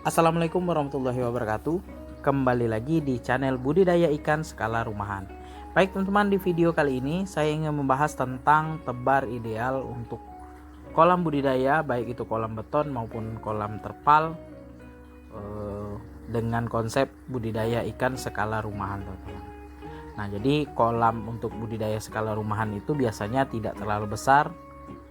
Assalamualaikum warahmatullahi wabarakatuh. Kembali lagi di channel budidaya ikan skala rumahan. Baik teman-teman, di video kali ini saya ingin membahas tentang tebar ideal untuk kolam budidaya, baik itu kolam beton maupun kolam terpal, dengan konsep budidaya ikan skala rumahan, teman-teman. Nah, jadi kolam untuk budidaya skala rumahan itu biasanya tidak terlalu besar,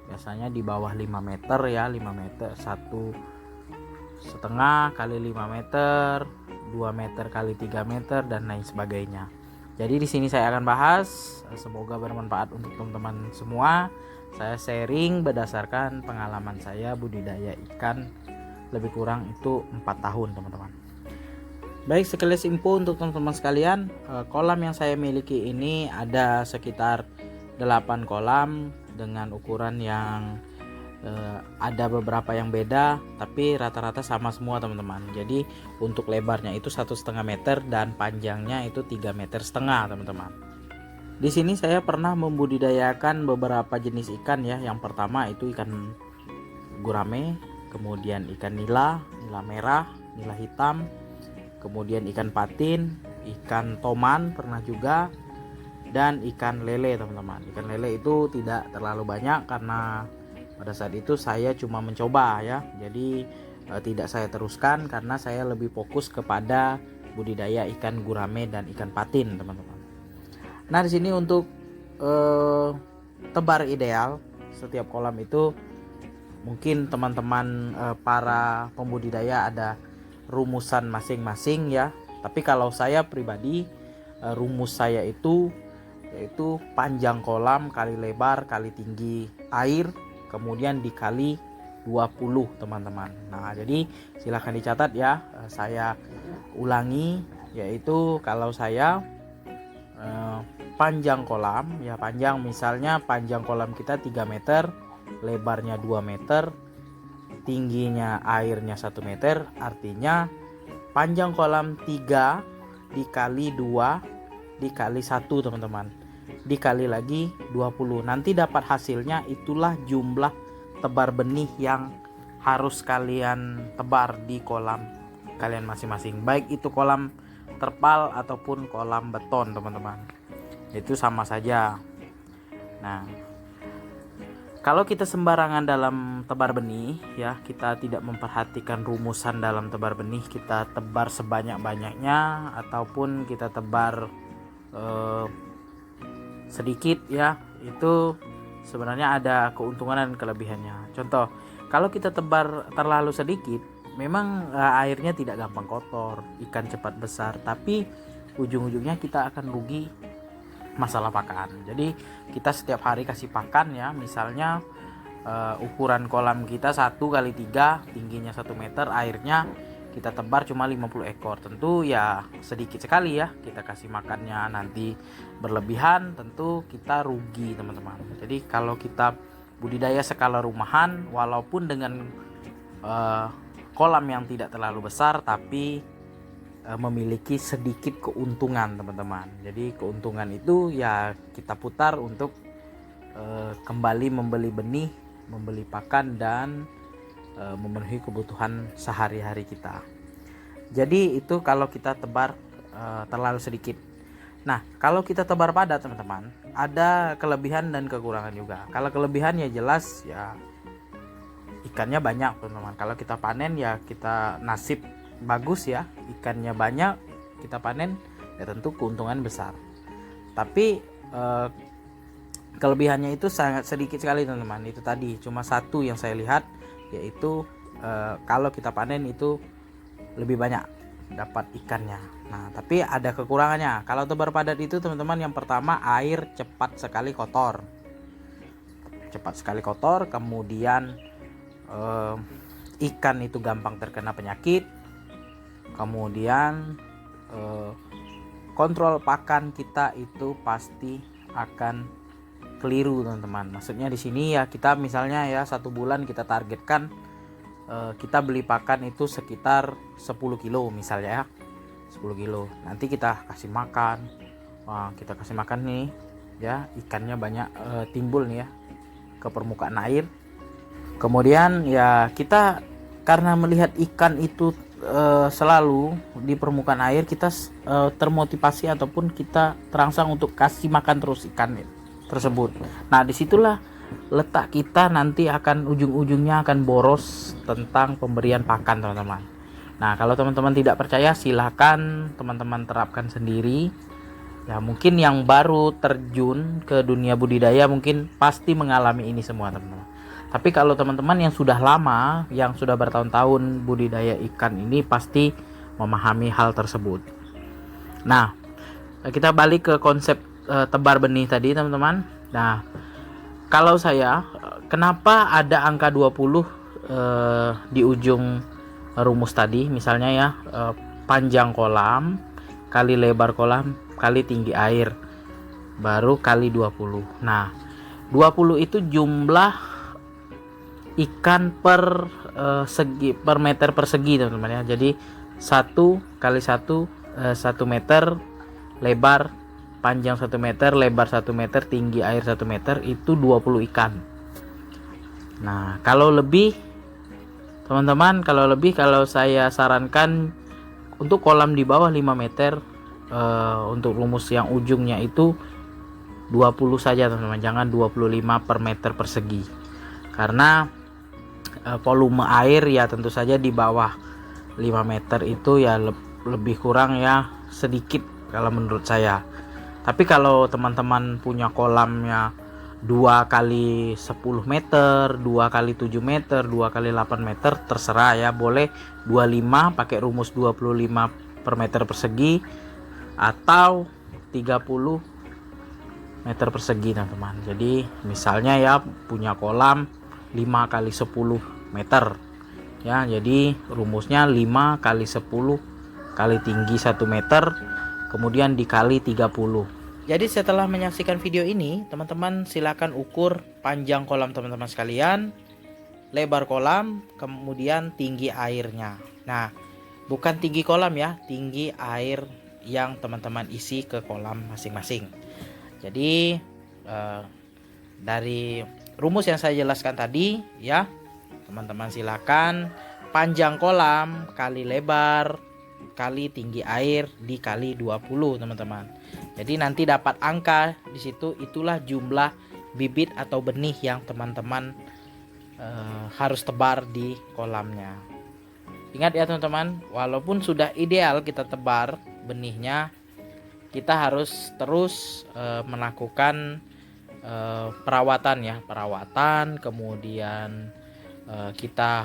biasanya di bawah 5 meter ya, 5 meter, 1,5 kali 5 meter, 2 meter kali 3 meter, dan lain sebagainya. Jadi di sini saya akan bahas, semoga bermanfaat untuk teman-teman semua. Saya sharing berdasarkan pengalaman saya budidaya ikan lebih kurang itu 4 tahun, teman-teman. Baik, sekilas info untuk teman-teman sekalian, kolam yang saya miliki ini ada sekitar 8 kolam dengan ukuran yang ada beberapa yang beda, tapi rata-rata sama semua, teman-teman. Jadi untuk lebarnya itu 1,5 meter dan panjangnya itu 3,5 meter, teman-teman. Di sini saya pernah membudidayakan beberapa jenis ikan ya. Yang pertama itu ikan gurame, kemudian ikan nila merah, nila hitam, kemudian ikan patin, ikan toman pernah juga, dan ikan lele, teman-teman. Ikan lele itu tidak terlalu banyak karena pada saat itu saya cuma mencoba ya, jadi tidak saya teruskan karena saya lebih fokus kepada budidaya ikan gurame dan ikan patin, teman-teman. Nah, di sini untuk tebar ideal setiap kolam itu mungkin teman-teman para pembudidaya ada rumusan masing-masing ya. Tapi kalau saya pribadi, rumus saya itu yaitu panjang kolam kali lebar kali tinggi air, kemudian dikali 20, teman-teman. Nah, jadi silahkan dicatat ya, saya ulangi, yaitu kalau saya panjang kolam ya, panjang misalnya panjang kolam kita 3 meter, lebarnya 2 meter, tingginya airnya 1 meter, artinya panjang kolam 3 dikali 2 dikali 1, teman-teman, dikali lagi 20. Nanti dapat hasilnya, itulah jumlah tebar benih yang harus kalian tebar di kolam kalian masing-masing, baik itu kolam terpal ataupun kolam beton, teman-teman. Itu sama saja. Nah, kalau kita sembarangan dalam tebar benih ya, kita tidak memperhatikan rumusan dalam tebar benih, kita tebar sebanyak-banyaknya ataupun kita tebar sedikit ya, itu sebenarnya ada keuntungan dan kelebihannya. Contoh, kalau kita tebar terlalu sedikit, memang airnya tidak gampang kotor, ikan cepat besar, tapi ujung-ujungnya kita akan rugi masalah pakan. Jadi kita setiap hari kasih pakan ya, misalnya ukuran kolam kita 1 kali 3, tingginya 1 meter, airnya kita tebar cuma 50 ekor. Tentu ya sedikit sekali ya, kita kasih makannya nanti berlebihan, tentu kita rugi, teman-teman. Jadi kalau kita budidaya skala rumahan, walaupun dengan kolam yang tidak terlalu besar, tapi memiliki sedikit keuntungan, teman-teman. Jadi keuntungan itu ya kita putar untuk kembali membeli benih, membeli pakan, dan memenuhi kebutuhan sehari-hari kita. Jadi itu kalau kita tebar terlalu sedikit. Nah, kalau kita tebar padat, teman-teman, ada kelebihan dan kekurangan juga. Kalau kelebihannya jelas ya ikannya banyak, teman-teman. Kalau kita panen ya kita nasib bagus ya, ikannya banyak, kita panen ya tentu keuntungan besar. Tapi kelebihannya itu sangat sedikit sekali, teman-teman. Itu tadi cuma satu yang saya lihat, yaitu kalau kita panen itu lebih banyak dapat ikannya. Nah, tapi ada kekurangannya. Kalau tebar padat itu, teman-teman, yang pertama air cepat sekali kotor. Kemudian ikan itu gampang terkena penyakit. Kemudian kontrol pakan kita itu pasti akan keliru, teman-teman. Maksudnya di sini ya, kita misalnya ya 1 bulan kita targetkan kita beli pakan itu sekitar 10 kilo misalnya ya, 10 kilo. Nanti kita kasih makan, nih ya, ikannya banyak timbul nih ya ke permukaan air. Kemudian ya kita karena melihat ikan itu selalu di permukaan air kita termotivasi ataupun kita terangsang untuk kasih makan terus ikan tersebut. Nah, disitulah letak kita nanti akan ujung-ujungnya akan boros tentang pemberian pakan, teman-teman. Nah, kalau teman-teman tidak percaya, silakan teman-teman terapkan sendiri. Ya, mungkin yang baru terjun ke dunia budidaya mungkin pasti mengalami ini semua, teman-teman. Tapi kalau teman-teman yang sudah lama, yang sudah bertahun-tahun budidaya ikan ini pasti memahami hal tersebut. Nah, kita balik ke konsep tebar benih tadi, teman-teman. Nah, kalau saya, kenapa ada angka 20 di ujung rumus tadi, misalnya ya, panjang kolam kali lebar kolam kali tinggi air baru kali 20. Nah, 20 itu jumlah ikan per segi, per meter persegi, teman-teman ya. Jadi 1 kali 1 1 meter, lebar panjang 1 meter, lebar 1 meter, tinggi air 1 meter, itu 20 ikan. Nah, kalau lebih, teman-teman, kalau saya sarankan untuk kolam di bawah 5 meter, untuk rumus yang ujungnya itu 20 saja, teman-teman. Jangan 25 per meter persegi. Karena volume air ya tentu saja di bawah 5 meter itu ya lebih kurang ya sedikit kalau menurut saya. Tapi kalau teman-teman punya kolamnya 2 kali 10 meter, 2 kali 7 meter, 2 kali 8 meter, terserah ya, boleh 25 pakai rumus 25 per meter persegi atau 30 meter persegi, teman-teman. Jadi misalnya ya punya kolam 5 kali 10 meter ya, jadi rumusnya 5 kali 10 kali tinggi 1 meter kemudian dikali 30. Jadi setelah menyaksikan video ini, teman-teman silakan ukur panjang kolam teman-teman sekalian, lebar kolam, kemudian tinggi airnya. Nah, bukan tinggi kolam ya, tinggi air yang teman-teman isi ke kolam masing-masing. Jadi dari rumus yang saya jelaskan tadi ya, teman-teman silakan panjang kolam kali lebar kali tinggi air dikali 20, teman-teman. Jadi nanti dapat angka di situ, itulah jumlah bibit atau benih yang teman-teman harus tebar di kolamnya. Ingat ya, teman-teman, walaupun sudah ideal kita tebar benihnya, kita harus terus melakukan perawatan ya, kemudian kita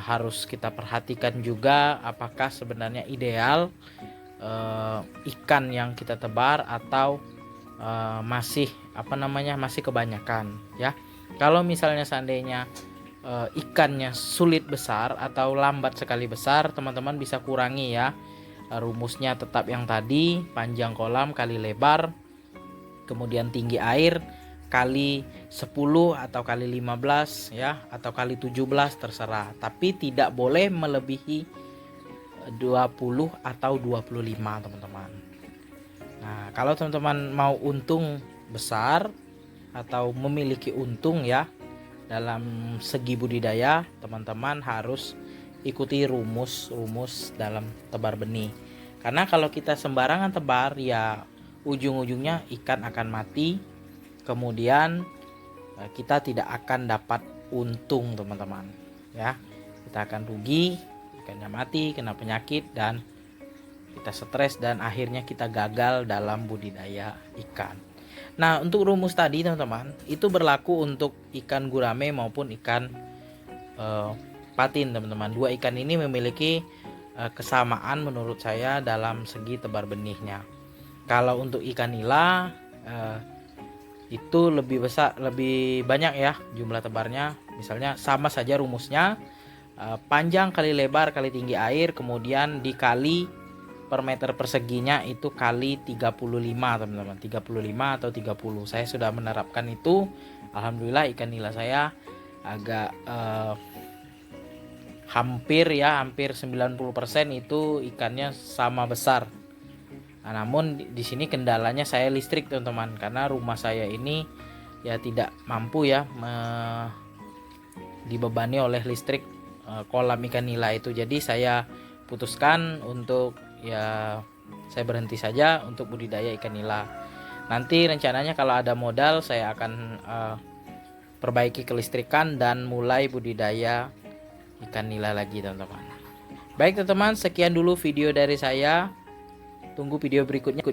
perhatikan juga apakah sebenarnya ideal ikan yang kita tebar atau masih masih kebanyakan ya. Kalau misalnya seandainya ikannya sulit besar atau lambat sekali besar, teman-teman bisa kurangi ya. Rumusnya tetap yang tadi, panjang kolam kali lebar, kemudian tinggi air kali 10 atau kali 15 ya, atau kali 17 terserah, tapi tidak boleh melebihi 20 atau 25, teman-teman. Nah, kalau teman-teman mau untung besar atau memiliki untung ya dalam segi budidaya, teman-teman harus ikuti rumus-rumus dalam tebar benih. Karena kalau kita sembarangan tebar ya ujung-ujungnya ikan akan mati, kemudian kita tidak akan dapat untung, teman-teman ya. Kita akan rugi, ikannya mati, kena penyakit, dan kita stres, dan akhirnya kita gagal dalam budidaya ikan. Nah, untuk rumus tadi, teman-teman, itu berlaku untuk ikan gurame maupun ikan patin, teman-teman. Dua ikan ini memiliki kesamaan menurut saya dalam segi tebar benihnya. Kalau untuk ikan nila itu lebih besar, lebih banyak ya jumlah tebarnya. Misalnya sama saja rumusnya, panjang kali lebar kali tinggi air, kemudian dikali per meter perseginya itu kali 35, teman-teman. 35 atau 30. Saya sudah menerapkan itu. Alhamdulillah ikan nila saya agak hampir 90% itu ikannya sama besar. Nah, namun di sini kendalanya saya listrik, teman-teman, karena rumah saya ini ya tidak mampu ya dibebani oleh listrik kolam ikan nila itu. Jadi saya putuskan untuk ya saya berhenti saja untuk budidaya ikan nila. Nanti rencananya kalau ada modal saya akan perbaiki kelistrikan dan mulai budidaya ikan nila lagi teman-teman. Baik teman-teman, sekian dulu video dari saya. Tunggu video berikutnya.